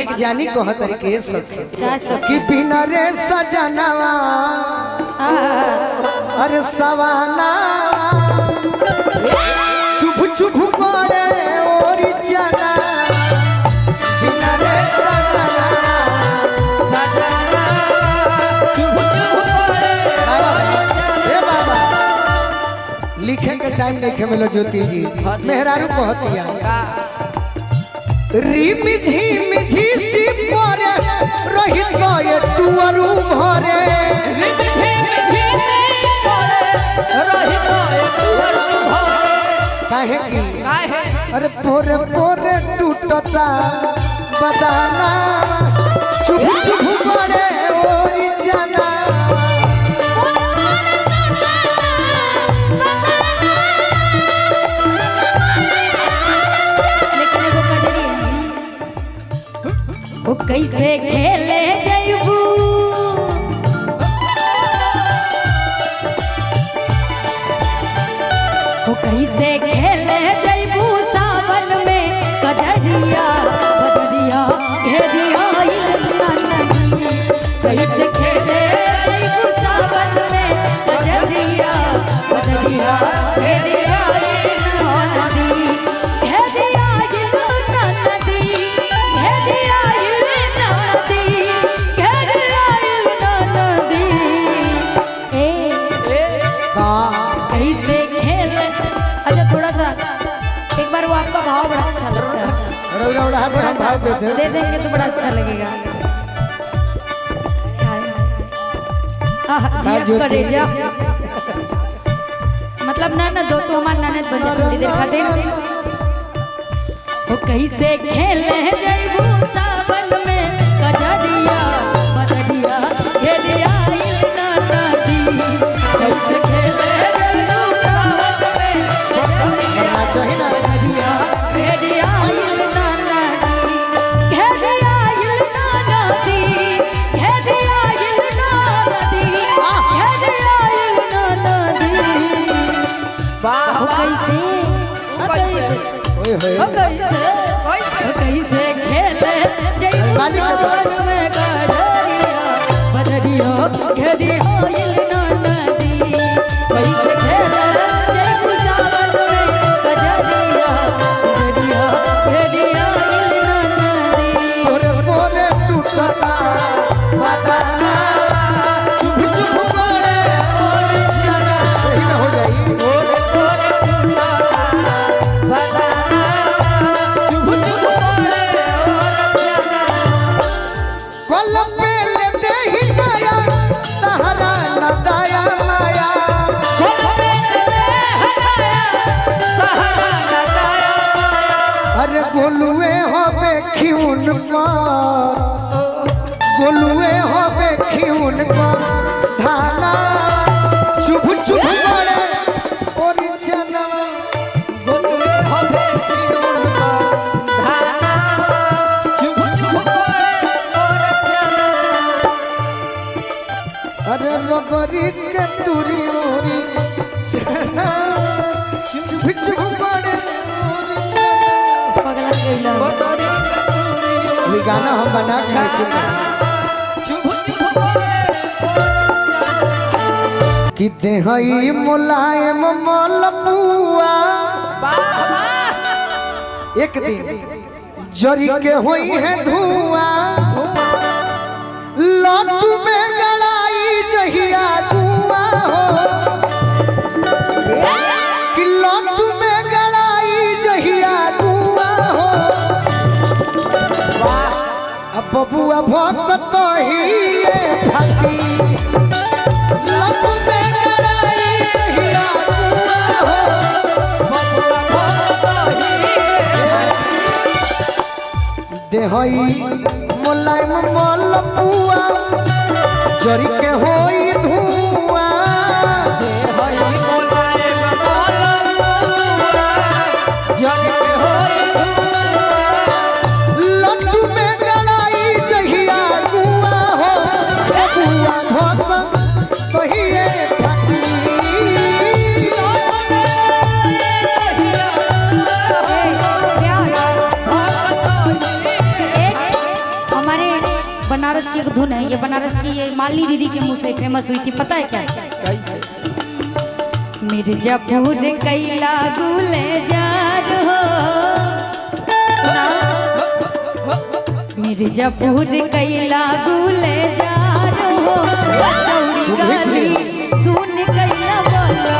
एक जानी को तरीके कि बिना रे सजनवा अरे सवाना चुप चुप करे और जाना बिना रे सजनवा चुप चुप करे ए बाबा लिखे के टाइम नहीं मिलो ज्योति जी मेहरारू कहतिया रिमि झिमि झिसी परे रही गए टुअरू घरे रिमि झिमि झिसी परे रही गए टुअरू घरे काहे की अरे पोरे पोरे टूटता बदाना चुप चुप करे ओरी जाना वो कैसे खेले जयबू वो कैसे खेले जयबू सावन में कजरिया बदरिया घेरिया नदी कैसे खेले जयबू सावन में कजरिया बदरिया घेरिया नदी घेरिया नदी घेरिया एक बार वो आपका भाव बड़ा अच्छा लगता है दे देंगे तो बड़ा अच्छा लगेगा मतलब ननद दो तो हमारे ननद बन जाए थोड़ी देर खाते वो कैसे खेले जयबू सावन में कजरिया बदरिया घेरिया नदी कैसे खेले जयबू सावन में कजरिया बदरिया घेरिया कैसे खेले जयबू में कजरिया बदरिया घेरिया नदी कैसे खेले जयबू सावन में कजरिया बदरिया घेरिया नदी पोरे पोरे टूटता बदाना चुप चुप करे और जाना सही हो जाई पोरे पोरे टूटता बदाना चुप चुप करे और जाना कल पे लेते ही नया तहरा न दया माया कल पे लेते हटाया सहारा न दया माया अरे गोलुए होबे खिउन पर गोलुए होबे खिउन पर धाना चुप चुप करे और जाना गोलुए होबे खिउन पर धाना चुप चुप करे और जाना अरे रगरी के तुरी ओरी जाना चुप चुप करे और जाना पगला गइला ये गाना हम बना के कि देहई मुलायम मलपुआ एक दिन जरी के होई है धुआं लट्टू में गड़ाई जहिया कुआं हो कि लट्टू में गड़ाई जहिया कुआं हो अब बबुआ भक्त ही ये फकी लट्टू में गड़ाई जहिया कुआं हो बबुआ भक्त ही देहई मुलायम मलपुआ जरी के होई धुआं हई मुलायम मलपुआ जरी के होई लट्टू में गड़ाई जहिया कुआं हो बबुआ भक्त कहिए फकी क्या बनारस की एक धुन है, ये बनारस की ये मालिनी दीदी के मुंह से फेमस हुई थी, पता है क्या? कैसे? मिर्जापुर कैला गुले जाद हो, सुना? मिर्जापुर कैला गुले जाद हो, कचौड़ी गली सुन कैला बोलो,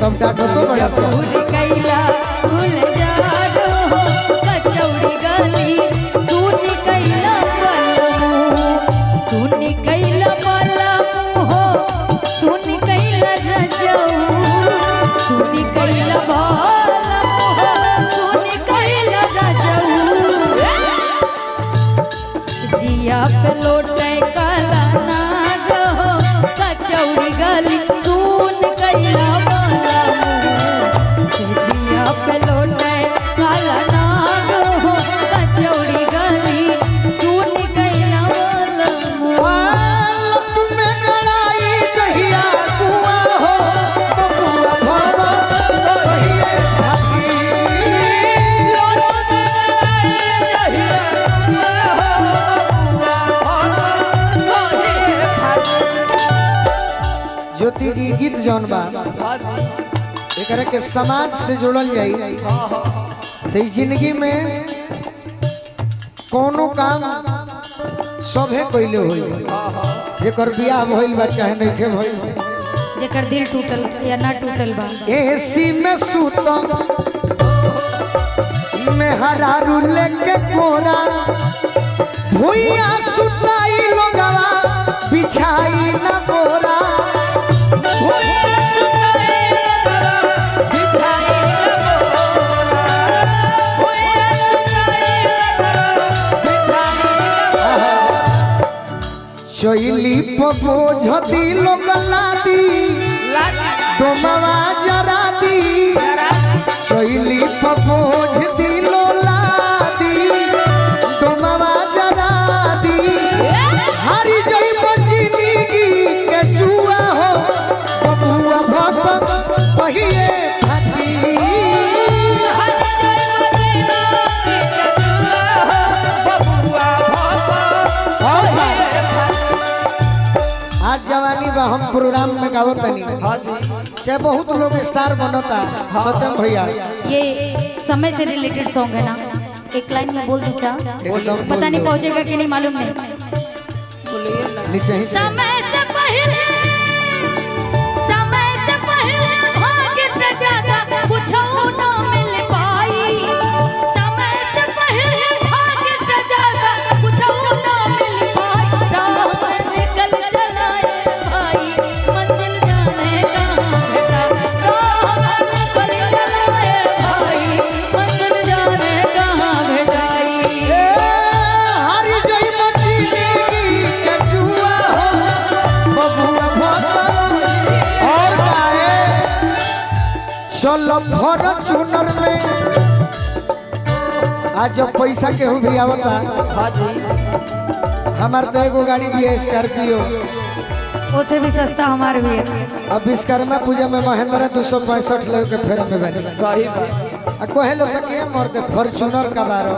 तब डाटो तो बड़ा सा मिर्जापुर कैला गुले जाद हो, कचौड़ी गली सुन कैला बोलो, सुन कैला बोलो हो, सुन कैला रजऊ, सुन कैला बोलो हो, सुन कैला रजऊ, जिया पे लोटे काला नाग हो, कचौड़ी गली सुन कैला बोलो, जिया पे लोटे काला नाग हो, कचौड़ी गली सुन कैला बोलो। तुम्हें गड़ाई जहिया कुआ हो बबुआ भरवा कहिए ज्योति जी गीत जौन बा एकरा के समाज से जुड़ल जाई तो जिंदगी में कोनो काम सभे कइले होई, जेकर बियाह भइल बा चाहे नइखे भइल, जेकर दिल टूटल या ना टूटल बा, एसी में सूतम में हरारू लेके कोरा भुइया सुताई लोगवा बिछाई ना बोरा चैली बोझ दी लोग लादी डोमवा जरा दी, चैली बोझ दी लो लादी डोमवा जरा दी, हरी जई बचनी के जुआ हो बबुआ भक्त पहिए हटी, आज जवानी बा हम प्रोग्राम में गावत तनी चाहे बहुत लोग स्टार बनता सत्यम भैया, ये समय से रिलेटेड सॉन्ग है ना, एक लाइन में बोल दूं क्या? पता नहीं पहुंचेगा कि नहीं मालूम नहीं। नीचे ही से समय से पहले भाग से ज्यादा कुछ न मिल पाई, समय से पहले भाग से ज्यादा कुछ न मिल पाई, राह निकल चलाए भाई मंजिल जाने कहाँ बेटा, राह निकल चलाए भाई मंजिल जाने कहाँ बेटाई। हरी जई बचनी के जुआ हो बबुआ भक्त और गाए चलो भर चुनर में आज जब पैसा केहू भी आवता हमार तो एगो गाड़ी भी है स्कॉर्पियो, उससे भी सस्ता हमारे भी है। अब विश्वकर्मा पूजा में महेंद्र 265 लोग के फेर में बनी सही बात। कहे लो सके मरते फॉर्च्यूनर का बारो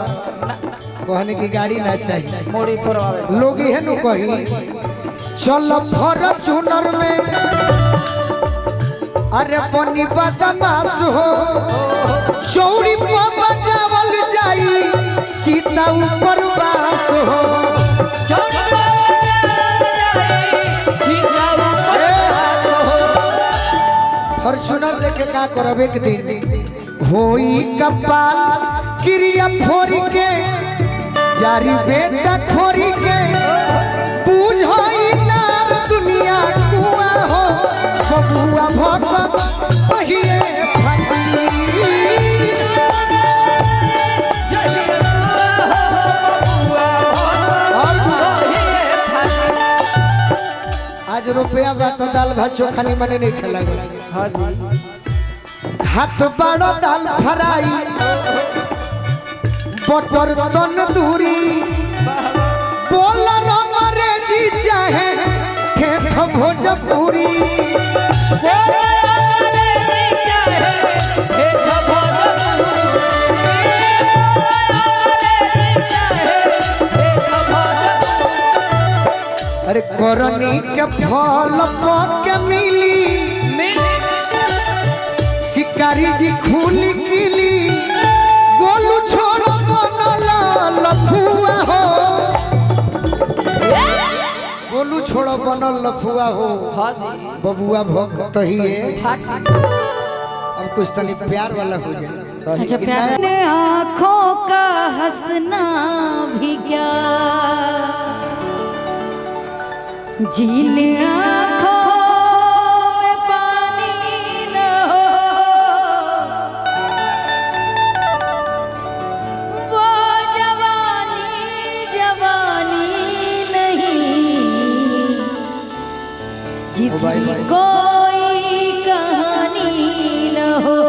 कहने की गाड़ी ना चाहिए, मोड़ी पर आवे लोग ये नु कही चलो फॉर्च्यूनर में अरे बनी बदमाश हो चौड़ी पर बजावल जाई सीता ऊपर बास हो फॉर्च्यूनर लेके का करब एक दिन होई कपाल क्रिया फोरी के जारी बेटा खोरी के बुझाई नार दुनिया कुआ हो बबुआ भक्त पहिए फटी आज रुपया बा तो दाल भात चोखा नहीं मने नहीं खेला हाथ बड़ा दाल फ्राई बटर तंदूरी बोल रमरे जी चाहे ठेठ भोजपुरी करनी के फल के मिली शिकारी जी खूली किली गोलू छोड़ बनल लफुआ हो गोलू छोड़ बनल लफुआ हो बबुआ भक्त ही अब कुछ तनी प्यार वाला हो जाए। अच्छा प्यार आँखों का हंसना भी क्या जिन आँखों में पानी न हो वो जवानी जवानी नहीं जिसकी कोई कहानी न हो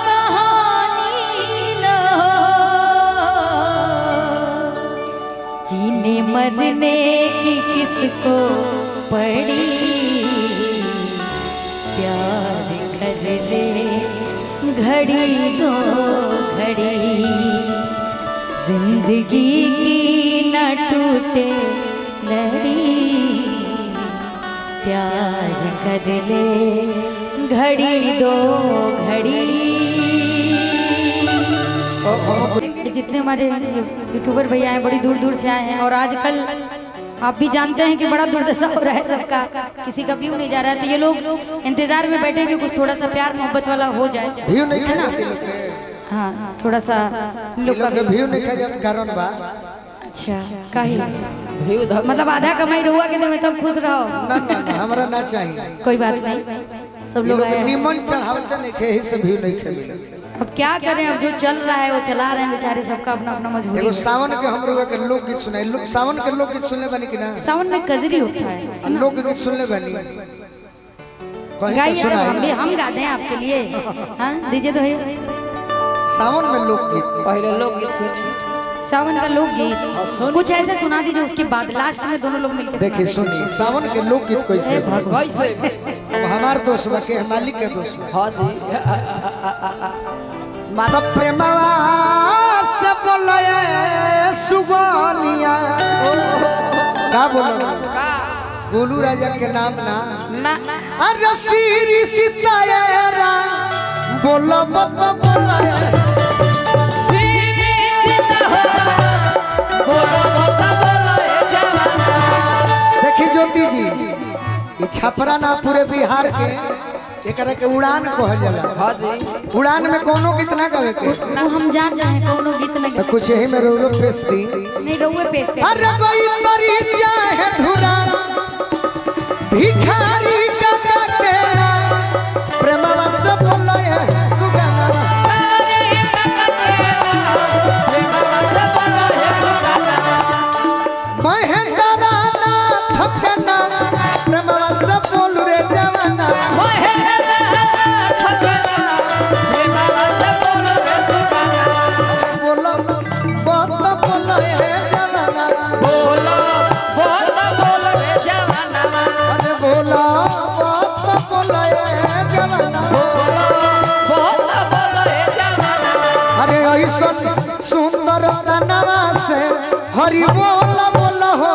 कहानी न हो जीने मरने की किसको पड़ी प्यार कर ले घड़ी दो घड़ी जिंदगी की न टूटे लड़ी प्यार कर ले घड़ी दो घड़ी। जितने हमारे यूट्यूबर भैया हैं बड़ी दूर दूर से आए हैं और आजकल आप भी जानते हैं कि बड़ा दुर्दशा हो रहा है सबका, किसी का व्यू नहीं जा रहा है, तो ये लोग इंतजार में बैठे कि कुछ थोड़ा सा प्यार मोहब्बत वाला हो जाए। व्यू नहीं खा जाते लोग हाँ थोड़ा सा लोग का व्यू नहीं खा जाते कारण बा। अच्छा काहे मतलब आधा कमाई रहुआ के देवे तब खुश रहो। ना हमरा ना चाहिए कोई बात नहीं, सब लोग निमन चढ़ावते नहीं खे से व्यू नहीं खेले। अब क्या करें, अब जो चल रहा है वो चला रहे हैं बेचारे, सबका अपना अपना मजबूरी। देखो सावन के हम लोग के लोकगीत सुनाई, सावन के लोकगीत सुनले बनी कि ना? सावन में कजरी होता है, लोकगीत सुनले बनी गाइए हम गा दें आपके लिए। हाँ दीजिए तो भैया सावन में लोकगीत। पहले लोकगीत सुन, सावन का लोकगीत कुछ ऐसे सुना दीजिए, उसके बाद लास्ट में दोनों लोग मिलकर देखिए सुनिए सावन के लोकगीत कैसे कैसे अब हमार दोस्त बा के मालिक के दोस्त हाँ दी माता प्रेमवा से बोले सुगनिया का बोलो गोलू राजा के नाम ना अरे सीरी सितारा बोलो मत बोला सीरी सितारा बोलो मत बोला जवाना। देखी ज्योति जी ये छपरा ना पूरे बिहार के एकरा के उड़ान कहल जाला। हाँ दी उड़ान में कोनो गीत ना गावे के वो हम जान रहे हैं कोनो गीत नहीं, तो कुछ यही में रोरो पेश दी नहीं रहुए पेश कर। अरे कोई तरी चाहे धुरा भिखारी का केना प्रेमवा से बोले सुगाना महेंद्र नाथ ठकना प्रेमवा से बोल रे जवाना बोलो बहुत बोलो हे जवाना अरे बोलो बहुत बोलो हे जवाना अरे ऐसा सुंदर तनवा से हरि बोल बोल हो